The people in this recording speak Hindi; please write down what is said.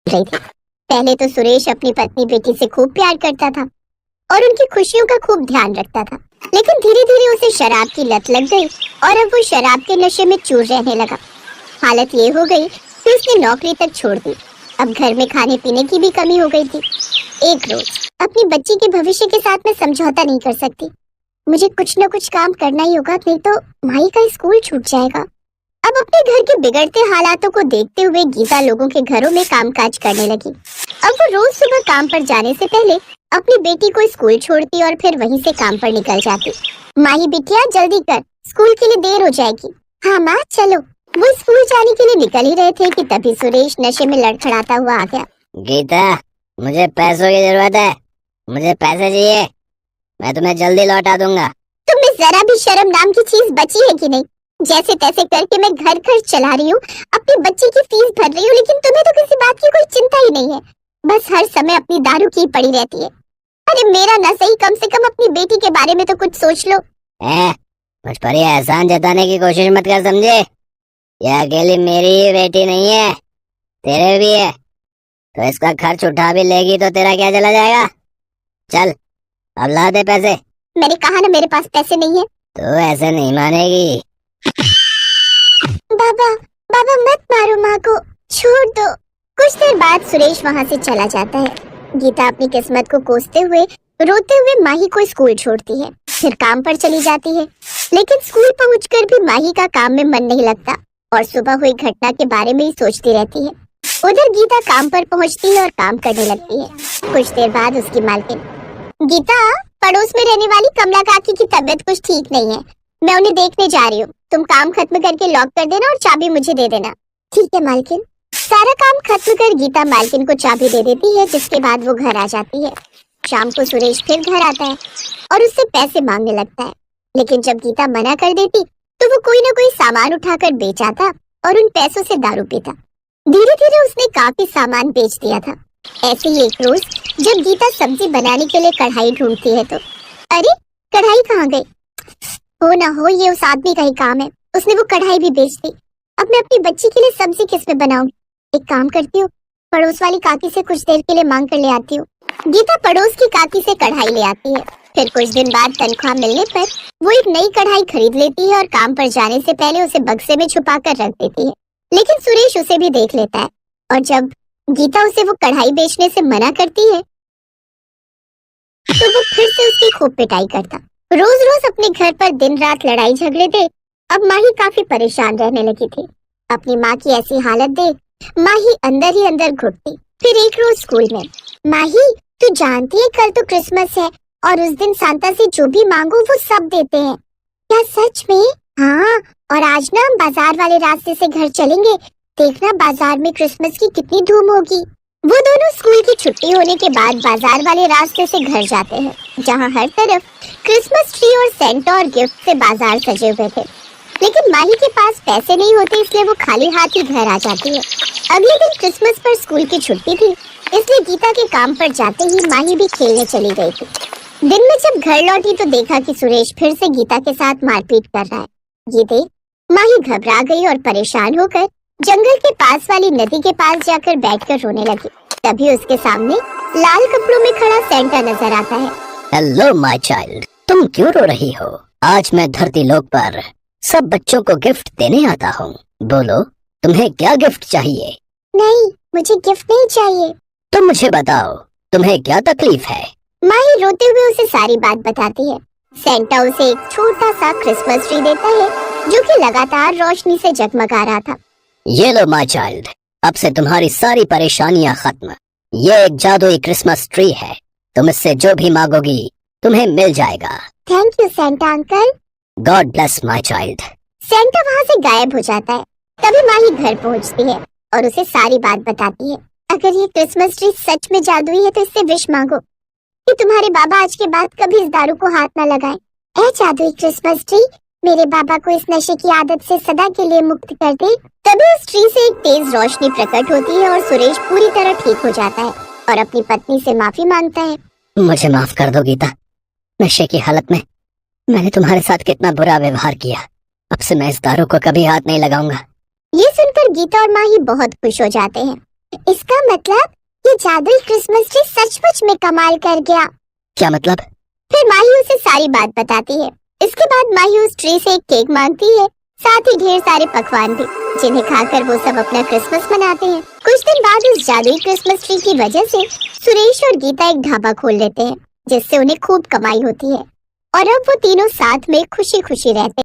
रही थी। पहले तो सुरेश अपनी पत्नी बेटी से खूब प्यार करता था और उनकी खुशियों का खूब ध्यान रखता था, लेकिन धीरे धीरे उसे शराब की लत लग गई और अब वो शराब के नशे में चूर रहने लगा। हालत ये हो गई कि उसने नौकरी तक छोड़ दी। अब घर में खाने पीने की भी कमी हो गई थी। एक रोज अपनी बच्ची के भविष्य के साथ मैं समझौता नहीं कर सकती। मुझे कुछ न कुछ काम करना ही होगा, नहीं तो माही का स्कूल छूट जाएगा। अब अपने घर के बिगड़ते हालातों को देखते हुए गीता लोगों के घरों में कामकाज करने लगी। अब वो रोज सुबह काम पर जाने से पहले अपनी बेटी को स्कूल छोड़ती और फिर वहीं से काम पर निकल जाती। माही बिटिया जल्दी कर, स्कूल के लिए देर हो जाएगी। हाँ माँ चलो। वो स्कूल जाने के लिए निकल ही रहे थे कि तभी सुरेश नशे में लड़खड़ाता हुआ आ गया। गीता, मुझे पैसों की जरूरत है, मुझे पैसे चाहिए, मैं तुम्हें जल्दी लौटा दूंगा। तुम में जरा भी शर्म नाम की चीज बची है कि नहीं? जैसे तैसे करके मैं घर खर्च चला रही हूँ, अपनी बच्ची की फीस भर रही हूँ, लेकिन तुम्हें तो किसी बात की कोई चिंता ही नहीं है। बस हर समय अपनी दारू की पड़ी रहती है। अरे मेरा न सही, कम से कम अपनी बेटी के बारे में तो कुछ सोच लो। मुझ पर ये एहसान जताने की कोशिश मत कर, समझे? ये अकेली मेरी ही बेटी नहीं है, तेरे भी है। तो इसका खर्च उठा भी लेगी तो तेरा क्या चला जाएगा? चल अब ला दे पैसे। मैंने कहा ना मेरे पास पैसे नहीं है। तो ऐसे नहीं मानेगी। बाबा बाबा मत मारो माँ को, छोड़ दो। कुछ देर बाद सुरेश वहाँ से चला जाता है। गीता अपनी किस्मत को कोसते हुए रोते हुए माही को स्कूल छोड़ती है, फिर काम पर चली जाती है। लेकिन स्कूल पहुंचकर भी माही का काम में मन नहीं लगता और सुबह हुई घटना के बारे में ही सोचती रहती है। उधर गीता काम पर पहुंचती है और काम करने लगती है। कुछ देर बाद उसकी मालकिन, गीता, पड़ोस में रहने वाली कमला काकी की तबीयत कुछ ठीक नहीं है, मैं उन्हें देखने जा रही हूँ। तुम काम खत्म करके लॉक कर देना और चाबी मुझे दे देना। ठीक है मालकिन। सारा काम खत्म कर गीता मालकिन को चाबी दे देती है, जिसके बाद वो घर आ जाती है। शाम को सुरेश फिर घर आता है और उससे पैसे मांगने लगता है, लेकिन जब गीता मना कर देती तो वो कोई न कोई सामान उठाकर बेच आता और उन पैसों से दारू पीता। धीरे धीरे उसने काफी सामान बेच दिया था। ऐसे ही एक रोज जब गीता सब्जी बनाने के लिए कढ़ाई ढूंढती है तो अरे कढ़ाई कहाँ गई? हो ना हो ये उस आदमी का ही काम है, उसने वो कढ़ाई भी बेच दी। अब मैं अपनी बच्ची के लिए सब्जी किस में बनाऊं? एक काम करती हूँ, पड़ोस वाली काकी से कुछ देर के लिए मांग कर ले आती हूँ। गीता पड़ोस की काकी से कढ़ाई ले आती है। फिर कुछ दिन बाद तनख्वाह मिलने पर वो एक नई कढ़ाई खरीद लेती है और काम पर जाने से पहले उसे बक्से में छुपा कर रख देती है। लेकिन सुरेश उसे भी देख लेता है और जब गीता उसे वो कढ़ाई बेचने से मना करती है तो वो फिर से उसकी खूब पिटाई करता। रोज रोज अपने घर पर दिन रात लड़ाई झगड़े देख अब माही काफी परेशान रहने लगी थी। अपनी माँ की ऐसी हालत देख माही अंदर ही अंदर घुटती। फिर एक रोज स्कूल में, माही तू जानती है कल तो क्रिसमस है और उस दिन सांता से जो भी मांगो वो सब देते हैं। क्या सच में? हाँ, और आज ना हम बाजार वाले रास्ते से घर चलेंगे, देखना बाजार में क्रिसमस की कितनी धूम होगी। वो दोनों स्कूल की छुट्टी होने के बाद बाजार वाले रास्ते से घर जाते हैं, जहाँ हर तरफ क्रिसमस ट्री और सेंटा और गिफ्ट से बाजार सजे हुए थे। लेकिन माही के पास पैसे नहीं होते, इसलिए वो खाली हाथ ही घर आ जाती है। अगले दिन क्रिसमस पर स्कूल की छुट्टी थी, इसलिए गीता के काम पर जाते ही माही भी खेलने चली गई थी। दिन में जब घर लौटी तो देखा कि सुरेश फिर से गीता के साथ मारपीट कर रहा है। ये देख माही घबरा गई और परेशान होकर जंगल के पास वाली नदी के पास जाकर बैठकर रोने लगी। तभी उसके सामने लाल कपड़ों में खड़ा सेंटा नजर आता है। हेलो माय चाइल्ड, तुम क्यों रो रही हो? आज मैं धरती लोक पर सब बच्चों को गिफ्ट देने आता हूँ। बोलो तुम्हें क्या गिफ्ट चाहिए? नहीं, मुझे गिफ्ट नहीं चाहिए। तुम मुझे बताओ तुम्हें क्या तकलीफ है? माही रोते हुए उसे सारी बात बताती है। सेंटा उसे एक छोटा सा क्रिसमस ट्री देता है जो कि लगातार रोशनी से जगमगा रहा था। ये लो माय चाइल्ड, अब से तुम्हारी सारी परेशानियाँ खत्म। ये एक जादुई क्रिसमस ट्री है, तुम इससे जो भी मांगोगी तुम्हें मिल जाएगा। Thank you Santa uncle. God bless my child. Santa वहाँ से गायब हो जाता है। तभी माही घर पहुँचती है और उसे सारी बात बताती है। अगर ये क्रिसमस ट्री सच में जादुई है तो इससे विश मांगो कि तुम्हारे बाबा आज के बाद कभी इस दारू को हाथ न लगाएं। ऐ जादुई क्रिसमस ट्री, मेरे बाबा को इस नशे की आदत से सदा के लिए मुक्त कर दे। तभी उस ट्री से एक तेज रोशनी प्रकट होती है और सुरेश पूरी तरह ठीक हो जाता है और अपनी पत्नी से माफी मांगता है। मुझे माफ कर दो गीता, नशे की हालत में मैंने तुम्हारे साथ कितना बुरा व्यवहार किया। अब से मैं इस दारू को कभी हाथ नहीं लगाऊंगा। ये सुनकर गीता और माही बहुत खुश हो जाते हैं इसका मतलब ये जादुई क्रिसमस ट्री सचमुच में कमाल कर गया। क्या मतलब? फिर माही उसे सारी बात बताती है। इसके बाद माही उस ट्री से एक केक मांगती है, साथ ही ढेर सारे पकवान भी, जिन्हें खाकर वो सब अपना क्रिसमस मनाते हैं। कुछ दिन बाद उस जादुई क्रिसमस ट्री की वजह से सुरेश और गीता एक ढाबा खोल लेते हैं, जिससे उन्हें खूब कमाई होती है और अब वो तीनों साथ में खुशी खुशी रहते हैं।